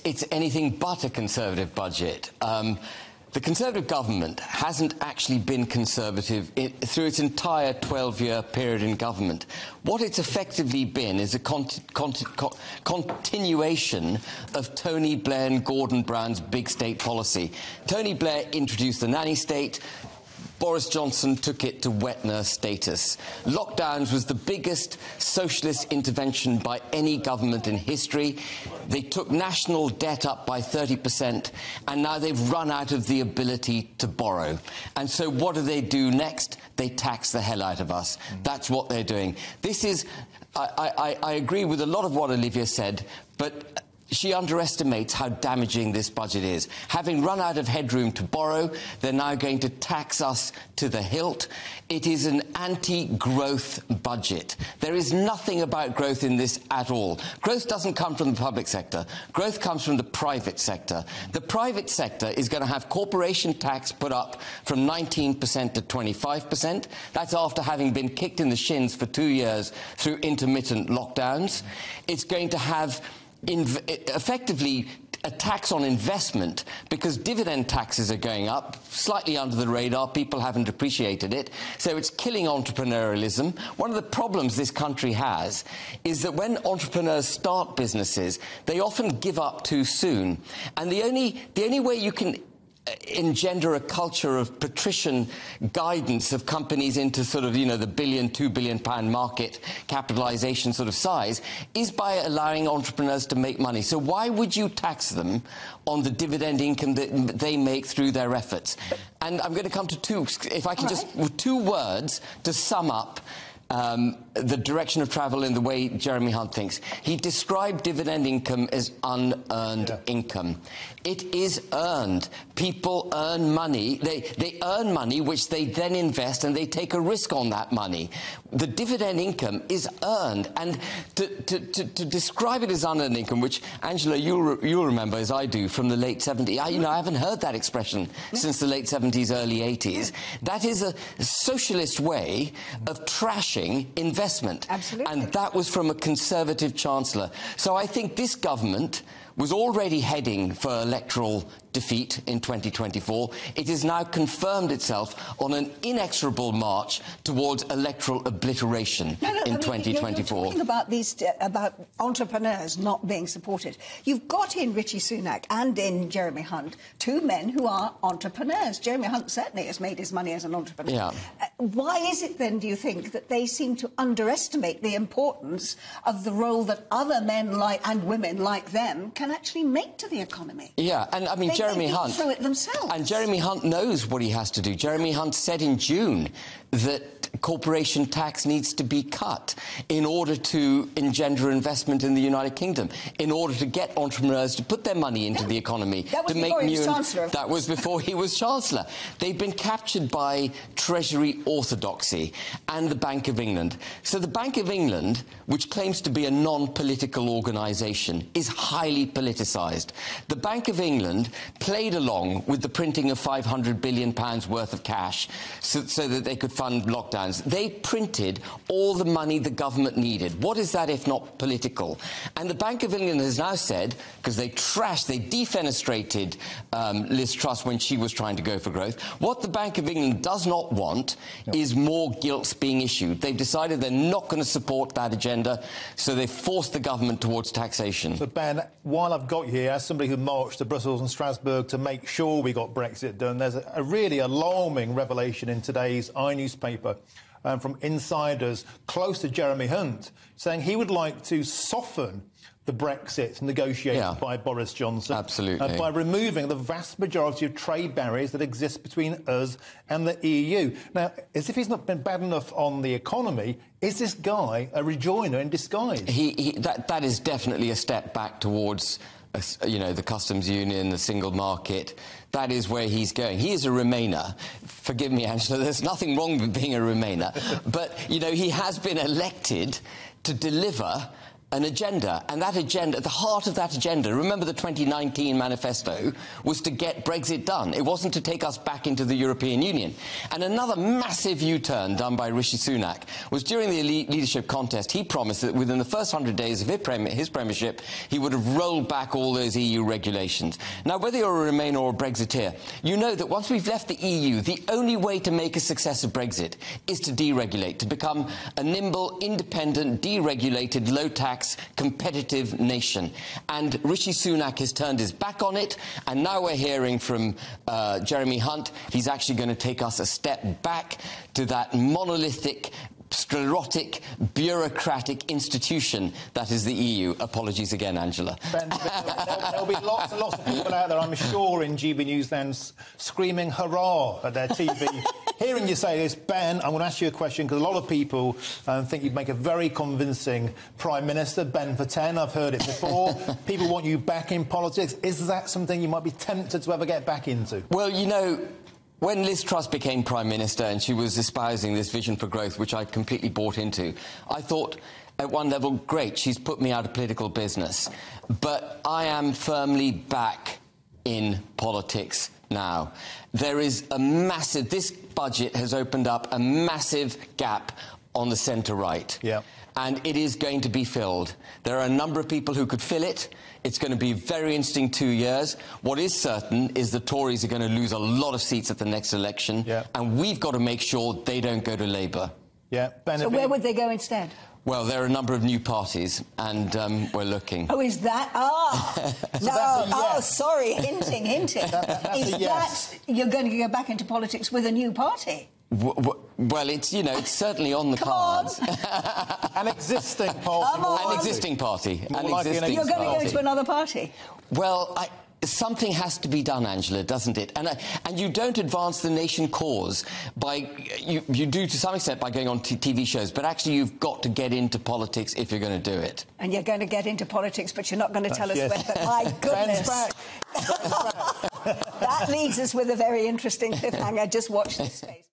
It's anything but a Conservative budget. The Conservative government hasn't actually been Conservative through its entire 12-year period in government. What it's effectively been is a continuation of Tony Blair and Gordon Brown's big state policy. Tony Blair introduced the nanny state. Boris Johnson took it to wet nurse status. Lockdowns was the biggest socialist intervention by any government in history. They took national debt up by 30%, and now they've run out of the ability to borrow. And so what do next? They tax the hell out of us. That's what they're doing. This is... I agree with a lot of what Olivia said, but she underestimates how damaging this budget is. Having run out of headroom to borrow, they're now going to tax us to the hilt. It is an anti-growth budget. There is nothing about growth in this at all. Growth doesn't come from the public sector. Growth comes from the private sector. The private sector is going to have corporation tax put up from 19% to 25%. That's after having been kicked in the shins for 2 years through intermittent lockdowns. It's going to have effectively a tax on investment because dividend taxes are going up, slightly under the radar. People haven't appreciated it. So it's killing entrepreneurialism. One of the problems this country has is that when entrepreneurs start businesses, they often give up too soon. And the only way you can engender a culture of patrician guidance of companies into sort of, you know, the £1 billion, £2 billion market capitalisation sort of size is by allowing entrepreneurs to make money. So why would you tax them on the dividend income that they make through their efforts? And I'm going to come to if I can with 2 words to sum up the direction of travel in the way Jeremy Hunt thinks. He described dividend income as unearned income. It is earned. People earn money. They earn money, which they then invest, and they take a risk on that money. The dividend income is earned. And to describe it as unearned income, which, Angela, you'll remember, as I do, from the late 70s. I haven't heard that expression since the late 70s, early 80s. That is a socialist way of trashing investment. Absolutely. And that was from a Conservative Chancellor. So I think this government was already heading for electoral defeat in 2024. It has now confirmed itself on an inexorable march towards electoral obliteration in 2024. You're talking about entrepreneurs not being supported. You've got in Rishi Sunak and in Jeremy Hunt 2 men who are entrepreneurs. Jeremy Hunt certainly has made his money as an entrepreneur. Yeah. Why is it then, do you think, that they seem to underestimate the importance of the role that other men and women like them can actually make to the economy? Yeah, and I mean, Jeremy Hunt, through it themselves. And Jeremy Hunt knows what he has to do. Jeremy Hunt said in June that corporation tax needs to be cut in order to engender investment in the United Kingdom, in order to get entrepreneurs to put their money into the economy. That was before he was Chancellor. That was before he was Chancellor. They've been captured by Treasury orthodoxy and the Bank of England. So the Bank of England, which claims to be a non-political organisation, is highly politicised. The Bank of England played along with the printing of £500 billion worth of cash so that they could fund lockdowns. They printed all the money the government needed. What is that if not political? And the Bank of England has now said, because they defenestrated Liz Truss when she was trying to go for growth, what the Bank of England does not want is more gilts being issued. They've decided they're not going to support that agenda, so they've forced the government towards taxation. So, Ben, while I've got you here, as somebody who marched to Brussels and Strasbourg to make sure we got Brexit done, there's a really alarming revelation in today's newspaper from insiders close to Jeremy Hunt, saying he would like to soften the Brexit negotiated by Boris Johnson. Absolutely. By removing the vast majority of trade barriers that exist between us and the EU. Now, as if he's not been bad enough on the economy, is this guy a rejoiner in disguise? That is definitely a step back towards the customs union, the single market. That is where he's going. He is a Remainer. Forgive me, Angela, there's nothing wrong with being a Remainer. But, he has been elected to deliver an agenda, and that agenda, at the heart of that agenda, remember the 2019 manifesto, was to get Brexit done. It wasn't to take us back into the European Union. And another massive U-turn done by Rishi Sunak was during the leadership contest. He promised that within the first 100 days of his premiership, he would have rolled back all those EU regulations. Now, whether you're a Remainer or a Brexiteer, you know that once we've left the EU, the only way to make a success of Brexit is to deregulate, to become a nimble, independent, deregulated, low-tax, competitive nation. And Rishi Sunak has turned his back on it, and now we're hearing from Jeremy Hunt he's actually going to take us a step back to that monolithic, sclerotic, bureaucratic institution that is the EU. Apologies again, Angela. Ben, there'll be lots and lots of people out there, I'm sure, in GBNews land screaming hurrah at their TV. Hearing you say this, Ben, I'm going to ask you a question, because a lot of people think you'd make a very convincing Prime Minister. Ben for 10, I've heard it before. People want you back in politics. Is that something you might be tempted to ever get back into? Well, you know, when Liz Truss became Prime Minister and she was espousing this vision for growth, which I completely bought into, I thought, at one level, great, she's put me out of political business. But I am firmly back in politics now. There is a massive... This budget has opened up a massive gap on the centre-right. Yeah. And it is going to be filled. There are a number of people who could fill it. It's going to be a very interesting 2 years. What is certain is the Tories are going to lose a lot of seats at the next election, and we've got to make sure they don't go to Labour. Yeah. Ben so where would they go instead? Well, there are a number of new parties, and we're looking. Oh, is that? Ah! So no, yes. oh, sorry, hinting. That's a yes. That you're going to go back into politics with a new party? Well, it's, you know, it's certainly on the cards. An existing party. An existing party. You're going to go into another party? Well, something has to be done, Angela, doesn't it? And you don't advance the nation cause by... You do to some extent by going on TV shows, but actually you've got to get into politics if you're going to do it. And you're going to get into politics, but you're not going to tell us when. But my goodness. Ben's back. That leaves us with a very interesting cliffhanger. Just watch this space.